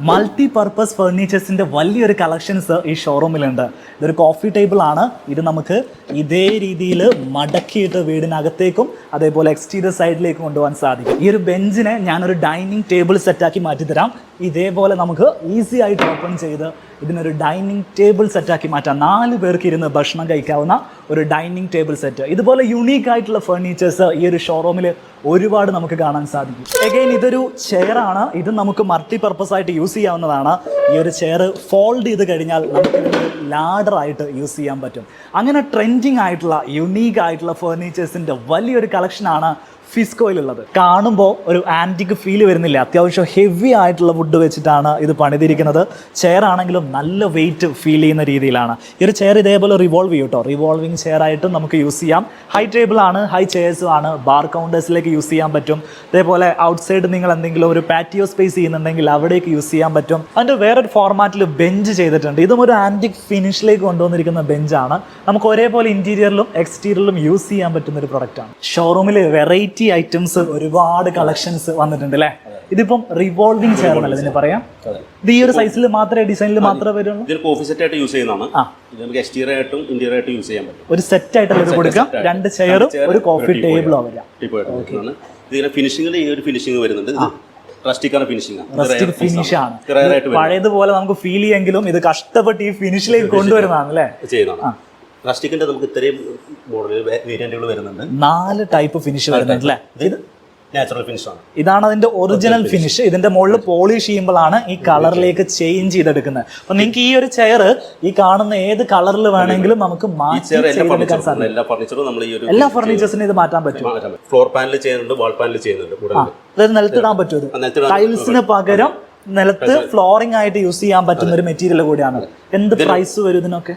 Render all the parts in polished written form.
Multi purpose ഫർണിച്ചേഴ്സിൻ്റെ വലിയൊരു collections ഈ ഷോറൂമിലുണ്ട്. ഇതൊരു കോഫി ടേബിൾ ആണ്. ഇത് നമുക്ക് ഇതേ രീതിയിൽ മടക്കിയിട്ട് വീടിനകത്തേക്കും അതേപോലെ എക്സ്റ്റീരിയർ സൈഡിലേക്ക് കൊണ്ടുപോകാൻ സാധിക്കും. ഈ ഒരു ബെഞ്ചിനെ ഞാനൊരു ഡൈനിങ് ടേബിൾ സെറ്റാക്കി മാറ്റിത്തരാം. ഇതേപോലെ നമുക്ക് ഈസി ആയിട്ട് ഓപ്പൺ ചെയ്ത് ഇതിനൊരു ഡൈനിങ് ടേബിൾ സെറ്റാക്കി മാറ്റാം. 4 പേർക്ക് ഇരുന്ന് ഭക്ഷണം കഴിക്കാവുന്ന ഒരു ഡൈനിങ് ടേബിൾ സെറ്റ്. ഇതുപോലെ യുണീക്ക് ആയിട്ടുള്ള ഫർണിച്ചേഴ്സ് ഈ ഒരു ഷോറൂമിൽ ഒരുപാട് നമുക്ക് കാണാൻ സാധിക്കും. അഗൈൻ ഇതൊരു ചെയറാണ്. ഇത് നമുക്ക് മൾട്ടി പർപ്പസ് ആയിട്ട് യൂസ് ചെയ്യാവുന്നതാണ്. ഈ ഒരു ചെയർ ഫോൾഡ് ചെയ്ത് കഴിഞ്ഞാൽ നമുക്ക് ലാഡറായിട്ട് യൂസ് ചെയ്യാൻ പറ്റും. അങ്ങനെ ട്രെൻഡിങ് ആയിട്ടുള്ള യുണീക്ക് ആയിട്ടുള്ള ഫർണിച്ചേഴ്സിൻ്റെ വലിയൊരു കളക്ഷനാണ് ഫിസ്കോയിലുള്ളത്. കാണുമ്പോൾ ഒരു ആൻറ്റിക് ഫീൽ വരുന്നില്ല. അത്യാവശ്യം ഹെവി ആയിട്ടുള്ള വുഡ് വെച്ചിട്ടാണ് ഇത് പണിതിരിക്കുന്നത്. ചെയർ ആണെങ്കിലും നല്ല വെയിറ്റ് ഫീൽ ചെയ്യുന്ന രീതിയിലാണ്. ഈ ഒരു ചെയർ ഇതേപോലെ റിവോൾവ് ചെയ്യും കേട്ടോ. റിവോൾവിങ് ചെയർ ആയിട്ടും നമുക്ക് യൂസ് ചെയ്യാം. ഹൈ ടേബിൾ ആണ്, ഹൈ ചെയർസും ആണ്. ബാർ കൗണ്ടേഴ്സിലേക്ക് യൂസ് ചെയ്യാൻ പറ്റും. അതേപോലെ ഔട്ട് സൈഡ് നിങ്ങൾ എന്തെങ്കിലും ഒരു പാറ്റിയോ സ്പേസ് ചെയ്യുന്നുണ്ടെങ്കിൽ അവിടേക്ക് യൂസ് ചെയ്യാൻ പറ്റും. അതിൻ്റെ വേറൊരു ഫോർമാറ്റിൽ ബെഞ്ച് ചെയ്തിട്ടുണ്ട്. ഇതും ഒരു ആൻറ്റിക് ഫിനിഷിലേക്ക് കൊണ്ടുവന്നിരിക്കുന്ന ബെഞ്ചാണ്. നമുക്ക് ഒരേപോലെ ഇൻറ്റീരിയറിലും എക്സ്റ്റീരിയറിലും യൂസ് ചെയ്യാൻ പറ്റുന്ന ഒരു പ്രൊഡക്റ്റാണ്. ഷോറൂമിൽ വെറൈറ്റി ഐറ്റംസ് ഒരുപാട് കളക്ഷൻസ് വന്നിട്ടുണ്ട് അല്ലേ? ഇതിപ്പം റിവോൾവിംഗ് ചെയർ എന്നല്ലേ ഇതിന് പറയാം. ഇത് ഈ ഒരു സൈസിൽ മാത്രമേ ഡിസൈനിൽ മാത്രമേ വരുള്ളൂ. കോഫി സെറ്റ് ആയിട്ട് യൂസ് ചെയ്യുന്നതാണ്. നമുക്ക് എക്സ്റ്റീരിയർ ആയിട്ടും ഇന്റീരിയർ ആയിട്ടും യൂസ് ചെയ്യാൻ പറ്റും. ഒരു സെറ്റ് ആയിട്ട് ഇത് കൊടുക്കാം. 2 ചെയറും ഒരു കോഫി ടേബിളും വരാം. ഇതിന്റെ ഫിനിഷിംഗിൽ ഈ ഒരു ഫിനിഷിംഗ് വരുന്നുണ്ട്. റസ്റ്റിക് ഫിനിഷ് ആണ്. പഴയതുപോലെ നമുക്ക് ഫീൽ ചെയ്യുമെങ്കിലും ഇത് കഷ്ടപ്പെട്ട് ഈ ഫിനിഷിലേക്ക് കൊണ്ടുവരുന്നതാണ് അല്ലേ ചെയ്യുന്നതാണ്. റസ്റ്റിക്കിന്റെ നമുക്ക് ഇത്രയും മോഡൽ വേരിയന്റുകൾ വരുന്നുണ്ട്. 4 ടൈപ്പ് ഫിനിഷ് വരുന്നുണ്ട് അല്ലേ? ഇത് നാച്ചുറൽ ഫിനിഷ് ആണ്. ഇതാണ് അതിന്റെ ഒറിജിനൽ ഫിനിഷ്. ഇതിന്റെ മുകളിൽ പോളിഷ് ചെയ്യുമ്പോഴാണ് ഈ കളറിലേക്ക് ചേഞ്ച് ചെയ്തെടുക്കുന്നത്. അപ്പൊ നിങ്ങൾക്ക് ഈ ഒരു ചെയർ ഈ കാണുന്ന ഏത് കളറിൽ വേണമെങ്കിലും നമുക്ക് എല്ലാ ഫർണിച്ചേഴ്സിനും ഇത് മാറ്റാൻ പറ്റും. ഫ്ലോർ പാനൽ ചെയ്യുന്നുണ്ട്, വാൾ പാനൽ ചെയ്യുന്നുണ്ട്. അതായത് നിലത്തിടാൻ പറ്റും. ടൈൽസിന് പകരം നിലത്ത് ഫ്ലോറിംഗ് ആയിട്ട് യൂസ് ചെയ്യാൻ പറ്റുന്ന ഒരു മെറ്റീരിയൽ കൂടിയാണ്. എന്ത് പ്രൈസ് വരും ഇതിനൊക്കെ?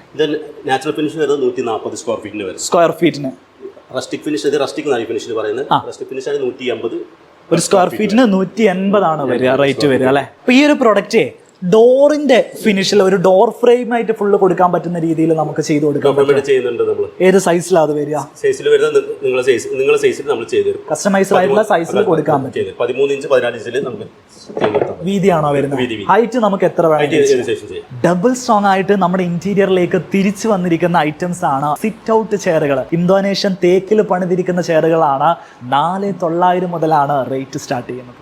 നാച്ചുറൽ ഫിനിഷ് വരുന്നത് 140 സ്ക്വയർ ഫീറ്റിന്. റസ്റ്റിക് ഫിനിഷ്, ഇത് റസ്റ്റിക് ഫിനിഷ് പറയുന്നത്. Rustic finish 150. ഒരു സ്ക്വയർ ഫീറ്റിന് 180 ആണ് വരിക, റേറ്റ് വരിക അല്ലെ? അപ്പൊ ഈ ഒരു പ്രൊഡക്റ്റ് ഡോറിന്റെ ഫിനിഷിൽ ഒരു ഡോർ ഫ്രെയിം ആയിട്ട് ഫുള്ള് കൊടുക്കാൻ പറ്റുന്ന രീതിയിൽ നമുക്ക് ചെയ്ത് കൊടുക്കാൻ ചെയ്യുന്നുണ്ട്. നമ്മൾ ഏത് സൈസിലാണ് അത് വരിക? സൈസിൽ വരുന്നത് നിങ്ങളുടെ സൈസിൽ നമ്മൾ ചെയ്തു തരും. കസ്റ്റമൈസ്ഡ് ആയിട്ടുള്ള സൈസിൽ കൊടുക്കാൻ പറ്റും. 13 ഇഞ്ച് 14 ഇഞ്ചിൽ നമുക്ക് വീതിയാണോ വരുന്നത്? ഹൈറ്റ് നമുക്ക് എത്ര വേണം? ഡബിൾ സ്ട്രോങ് ആയിട്ട് നമ്മുടെ ഇന്റീരിയറിലേക്ക് തിരിച്ചു വന്നിരിക്കുന്ന ഐറ്റംസ് ആണ് സിറ്റ് ഔട്ട് ചെയറുകൾ. ഇന്തോനേഷ്യൻ തേക്കിൽ പണിതിരിക്കുന്ന ചെയറുകളാണ്. 4900 മുതലാണ് റേറ്റ് സ്റ്റാർട്ട് ചെയ്യുന്നത്.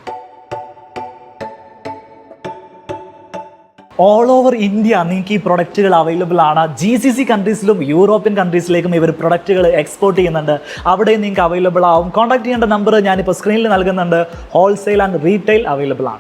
ഓൾ ഓവർ ഇന്ത്യ നിങ്ങൾക്ക് ഈ പ്രൊഡക്റ്റുകൾ അവൈലബിൾ ആണ്. GCC കൺട്രീസിലും യൂറോപ്യൻ കൺട്രീസിലേക്കും ഇവർ പ്രൊഡക്റ്റുകൾ എക്സ്പോർട്ട് ചെയ്യുന്നുണ്ട്. അവിടെ നിങ്ങൾക്ക് അവൈലബിൾ ആവും. കോൺടാക്ട് ചെയ്യേണ്ട നമ്പർ ഞാനിപ്പോൾ സ്ക്രീനിൽ നൽകുന്നുണ്ട്. ഹോൾസെയിൽ ആൻഡ് റീറ്റെയിൽ അവൈലബിൾ ആണ്.